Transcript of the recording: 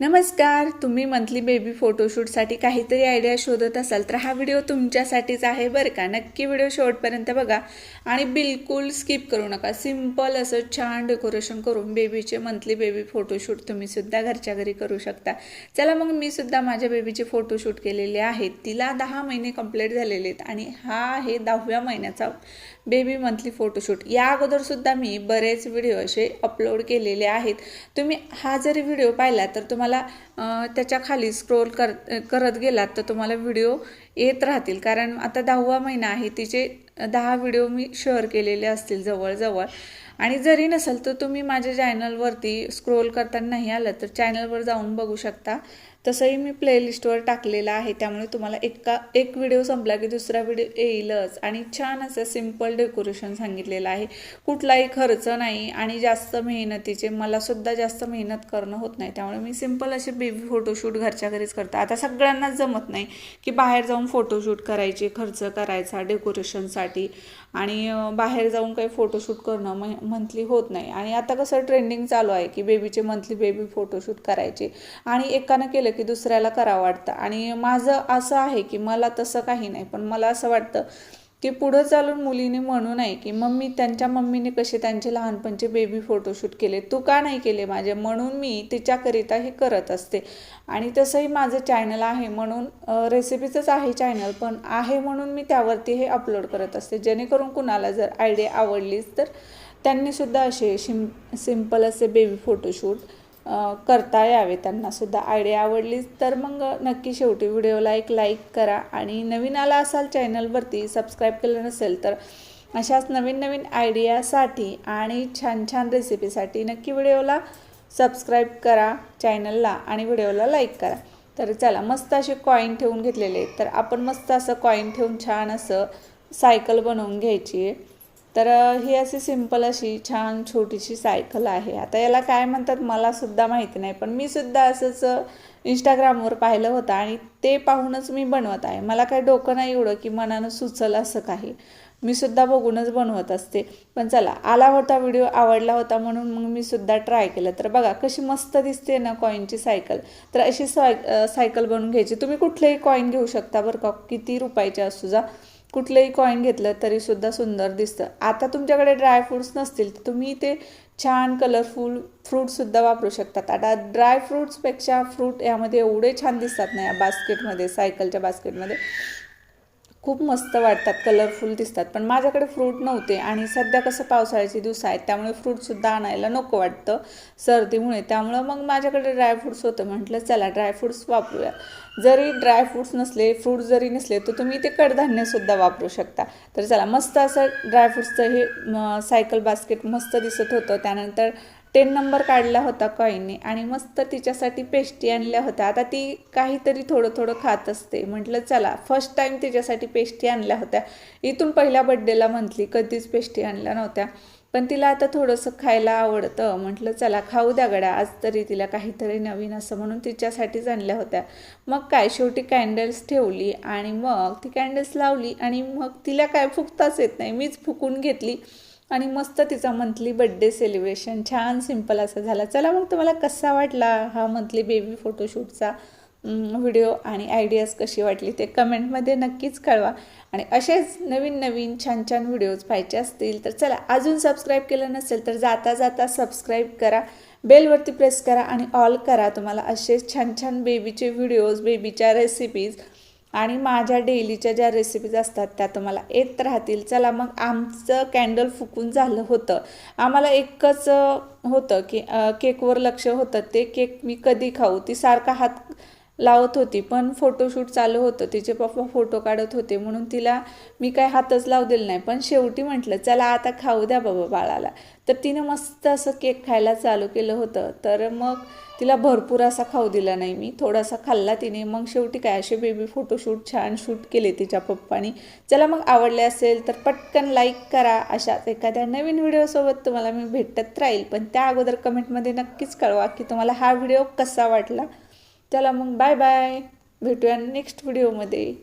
नमस्कार. तुम्ही monthly baby फोटोशूटसाठी काहीतरी आयडिया शोधत असाल तर हा व्हिडिओ तुमच्यासाठीच आहे बरं का. नक्की व्हिडिओ शेवटपर्यंत बघा आणि बिलकुल स्किप करू नका. सिम्पल असं छान डेकोरेशन करून बेबीचे मंथली बेबी फोटोशूट तुम्ही सुद्धा घरच्या घरी करू शकता. चला मग मी सुद्धा माझ्या बेबीचे फोटोशूट केलेले आहेत. तिला 10 महिने कंप्लीट झालेले आहेत आणि हा आहे 10व्या महिन्याचा बेबी मंथली फोटोशूट. या अगोदर सुद्धा मी बरेच व्हिडिओ असे अपलोड केलेले आहेत. तुम्ही हा जरी व्हिडिओ पाहिला तर तुम्हाला त्याच्या खाली स्क्रोल करत गेलात तर तुम्हाला व्हिडिओ येत राहतील, कारण आता 10वा महिना आहे. तिचे 10 व्हिडिओ मी शेअर केलेले असतील जवळजवळ. आणि जरी नसेल तर तुम्ही माझ्या चॅनलवरती स्क्रोल करताना नाही आलं तर चॅनलवर जाऊन बघू शकता. तसंही मी प्लेलिस्टवर टाकलेलं आहे, त्यामुळे तुम्हाला एक व्हिडिओ संपला की दुसरा व्हिडिओ येईलच. आणि छान असं सिम्पल डेकोरेशन सांगितलेलं आहे. कुठलाही खर्च नाही आणि जास्त मेहनतीचे, मलासुद्धा जास्त मेहनत करणं होत नाही, त्यामुळे मी सिम्पल असे बेबी फोटोशूट घरच्या घरीच करते. आता सगळ्यांनाच जमत नाही की बाहेर जाऊन फोटोशूट करायचे, खर्च करायचा डेकोरेशनसाठी आणि बाहेर जाऊन काही फोटोशूट करणं मंथली होत नाही. आणि आता कसं ट्रेंडिंग चालू आहे की बेबीचे मंथली बेबी फोटोशूट करायचे आणि एकानं केलं की दुसऱ्याला करावं वाटतं. आणि माझं असं आहे की मला तसं काही नाही, पण मला असं वाटतं की पुढं चालून मुलीने म्हणू नये की त्यांच्या मम्मीने कसे त्यांचे लहानपणचे बेबी फोटोशूट केले, तू का नाही केले माझे, म्हणून मी तिच्याकरिता हे करत असते. आणि तसंही माझं चॅनल आहे म्हणून रेसिपीचंच आहे चॅनल, पण आहे म्हणून मी त्यावरती हे अपलोड करत असते, जेणेकरून कुणाला जर आयडिया आवडलीच तर त्यांनीसुद्धा असे सिम्पल असे बेबी फोटोशूट करता यावे. त्यांनासुद्धा आयडिया आवडलीच तर मग नक्की शेवटी व्हिडिओला एक लाईक करा. आणि नवीन आला असाल चॅनलवरती, सबस्क्राईब केलं नसेल तर अशाच नवीन नवीन आयडियासाठी आणि छान छान रेसिपीसाठी नक्की व्हिडिओला सबस्क्राईब करा चॅनलला आणि व्हिडिओला लाईक करा. तर चला, मस्त असे कॉईन ठेवून घेतलेले आहेत, तर आपण मस्त असं कॉईन ठेवून छान असं सायकल बनवून घ्यायची आहे. तर ही अशी सिम्पल अशी छान छोटीशी सायकल आहे. आता याला काय म्हणतात मला सुद्धा माहिती नाही, पण मी सुद्धा असंच इंस्टाग्रामवर पाहिलं होतं आणि ते पाहूनच मी बनवत आहे. मला काही डोकं नाही एवढं की मनानं सुचलं असं काही, मी सुद्धा बघूनच बनवत असते. पण चला, आला होता व्हिडिओ, आवडला होता म्हणून मग मी सुद्धा ट्राय केलं. तर बघा कशी मस्त दिसते ना कॉईनची सायकल. तर अशी सायकल बनवून घ्यायची. तुम्ही कुठलेही कॉईन घेऊ शकता बरं का, किती रुपयाचे असू जा, कुठलंही कॉईन घेतलं तरीसुद्धा सुंदर दिसतं. आता तुमच्याकडे ड्रायफ्रूट्स नसतील तर तुम्ही ते छान कलरफुल फ्रूटसुद्धा वापरू शकतात. आता ड्रायफ्रूट्सपेक्षा फ्रूट यामध्ये एवढे छान दिसतात ना या बास्केटमध्ये, सायकलच्या बास्केटमध्ये खूप मस्त वाटतात, कलरफुल दिसतात. पण माझ्याकडे फ्रूट नव्हते आणि सध्या कसं पावसाळ्याची दिवस आहेत त्यामुळे फ्रूटसुद्धा आणायला नको वाटतं सर्दीमुळे, त्यामुळं मग माझ्याकडे ड्रायफ्रूट्स होतं. म्हटलं चला ड्रायफ्रूट्स वापरूया. जरी ड्रायफ्रूट्स नसले, फ्रूट जरी नसले तर तुम्ही ते कडधान्यसुद्धा वापरू शकता. तर चला, मस्त असं ड्रायफ्रूट्सचं हे सायकल बास्केट मस्त दिसत होतं. त्यानंतर 10 नंबर काढला होता कॉईनने आणि मस्त तिच्यासाठी पेस्ट्री आणल्या होत्या. आता ती काहीतरी थोडं थोडं खात असते. म्हटलं चला, फर्स्ट टाईम तिच्यासाठी पेस्ट्री आणल्या होत्या. इथून पहिल्या बड्डेला मंथली कधीच पेस्ट्री आणल्या नव्हत्या, पण तिला आता थोडंसं खायला आवडतं. म्हटलं चला खाऊ द्या गड्या, आज तरी तिला काहीतरी नवीन असं म्हणून तिच्यासाठीच आणल्या होत्या. मग काय, शेवटी कॅन्डल्स ठेवली आणि मग ती कॅन्डल्स लावली आणि मग तिला काय फुकताच येत नाही, मीच फुकून घेतली आणि मस्त तिचा मंथली बड्डे सेलिब्रेशन छान सिम्पल असा झाला. चला मग तुम्हाला कसा वाटला हा मंथली बेबी फोटोशूटचा व्हिडिओ आणि आयडियाज कशी वाटली ते कमेंटमध्ये नक्कीच कळवा. आणि असेच नवीन नवीन छान छान व्हिडिओज पाहायचे असतील तर चला, अजून सबस्क्राईब केलं नसेल तर जाता जाता सबस्क्राईब करा, बेलवरती प्रेस करा आणि ऑल करा. तुम्हाला असेच छान छान बेबीचे व्हिडिओज, बेबीच्या रेसिपीज आणि माझ्या डेलीच्या ज्या रेसिपीज असतात त्या तुम्हाला येत राहतील. चला मग, आमचं कॅन्डल फुकून झालं होतं. आम्हाला एकच होतं की केकवर लक्ष होतं, ते केक मी कधी खाऊ. ती सारखा हात लावत होती, पण फोटोशूट चालू होतं, तिचे पप्पा फोटो काढत होते म्हणून तिला मी काय हातच लावू दिलं नाही. पण शेवटी म्हटलं चला आता खाऊ द्या बाबा बाळाला. तर तिने मस्त असं केक खायला चालू केलं होतं. तर मग तिला भरपूर असा खाऊ दिला नाही मी, थोडासा खाल्ला तिने. मग शेवटी काय, असे बेबी फोटोशूट छान शूट केले तिच्या पप्पानी. चला मग, आवडले असेल तर पटकन लाईक करा. अशाच एखाद्या नवीन व्हिडिओसोबत तुम्हाला मी भेटत राहील, पण त्या अगोदर कमेंटमध्ये नक्कीच कळवा की तुम्हाला हा व्हिडिओ कसा वाटला. चला मग, बाय बाय, भेटूया नेक्स्ट व्हिडिओमध्ये.